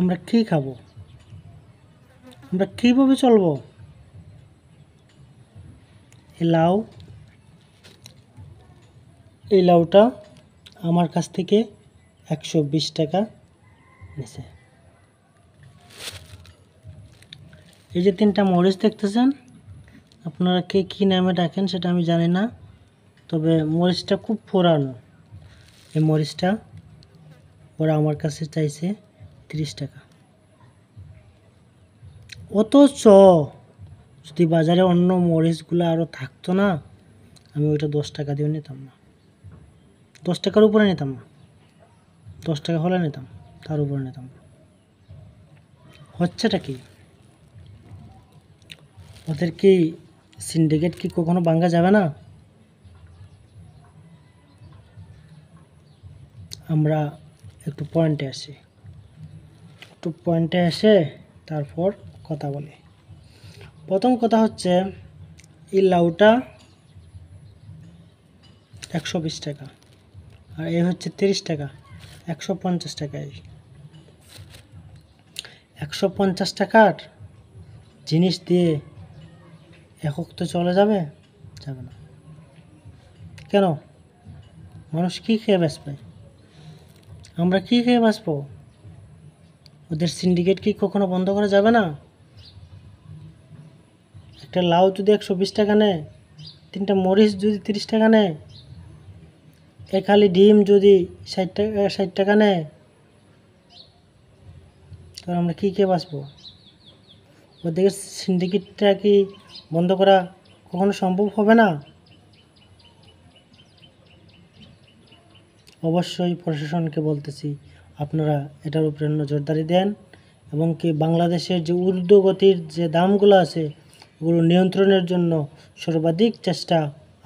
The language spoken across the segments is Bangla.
আমরা কী খাবো, আমরা কীভাবে চলবো? এই লাউটা আমার কাছ থেকে 120 টাকা নিছে। এই যে 3টা মরিচ দেখতেছেন, আপনারা কে কী নামে ডাকেন সেটা আমি জানি না, তবে মরিচটা খুব পুরানো। এই মরিচটা ওরা আমার কাছে চাইছে 30 টাকা। অথচ যদি বাজারে অন্য মরিচগুলো আরও থাকতো না, আমি ওইটা 10 টাকা দিয়েও নিতাম না, 10 টাকার উপরে নিতাম না। 10 টাকা হলে নিতাম, তার উপরে নিতাম না। হচ্ছেটা কি? ওদের কি সিন্ডিকেট কি কখনো ভাঙা যাবে না? আমরা একটু পয়েন্টে আসে তারপর কথা বলি। প্রথম কথা হচ্ছে, এই লাউটা 120 টাকা, আর এই হচ্ছে 30 টাকা, 150 টাকায়। 150 টাকার জিনিস দিয়ে একক তো চলে যাবে? যাবে না। কেন? মানুষ কী খেয়ে বাঁচবে? আমরা কী খেয়ে বাঁচবো? ওদের সিন্ডিকেট কি কখনো বন্ধ করা যাবে না? একটা লাউ যদি 120 টাকা নেয়, 3টা মরিচ যদি 30 টাকা নেয়, এক হালি ডিম যদি 60 টাকা নেয়, তাহলে আমরা কী খেয়ে বাঁচবো? ওদের সিন্ডিকেটটা কি বন্ধ করা কখনো সম্ভব হবে না? অবশ্যই প্রশাসনকে বলতেছি, আপনারা এটার উপরে নজরদারি দেন, এবং কি বাংলাদেশের যে ঊর্ধ্বগতির যে দামগুলো আছে ওগুলো নিয়ন্ত্রণের জন্য সর্বাধিক চেষ্টা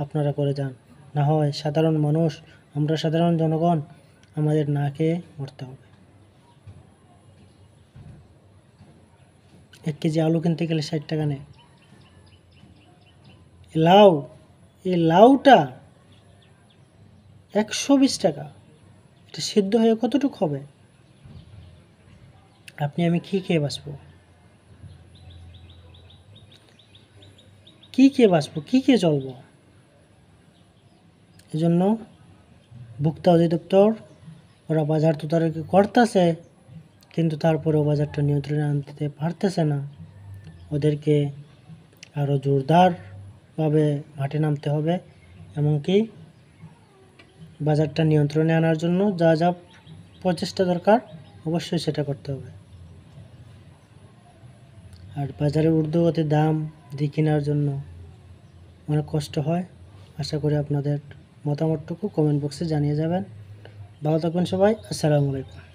আপনারা করে যান। না হয় সাধারণ মানুষ, আমরা সাধারণ জনগণ, আমাদের না খেয়ে মরতে হবে। 1 কেজি আলু কিনতে গেলে 60 টাকা নেয়। এই লাউটা 120 টাকা। এটা সিদ্ধ হয়ে কতটুকু হবে? আপনি আমি কী খেয়ে বাঁচবো? কী খেয়ে বাঁচবো? কী খেয়ে চলবো? এজন্য ভোক্তা অধিদপ্তর ওরা বাজার তদারকি করতেছে, কিন্তু তারপরেও বাজারটা নিয়ন্ত্রণে আনতে পারতেছে না। ওদেরকে আরও জোরদারভাবে মাঠে নামতে হবে, এমনকি বাজারটা নিয়ন্ত্রণে আনার জন্য যা যা প্রচেষ্টা দরকার অবশ্যই সেটা করতে হবে। আর বাজারে ঊর্ধ্বগতির দাম দিয়ে কেনার জন্য অনেক কষ্ট হয়। আশা করি আপনাদের মতামতটুকু কমেন্ট বক্সে জানিয়ে যাবেন। ভালো থাকবেন সবাই। আসসালামু আলাইকুম।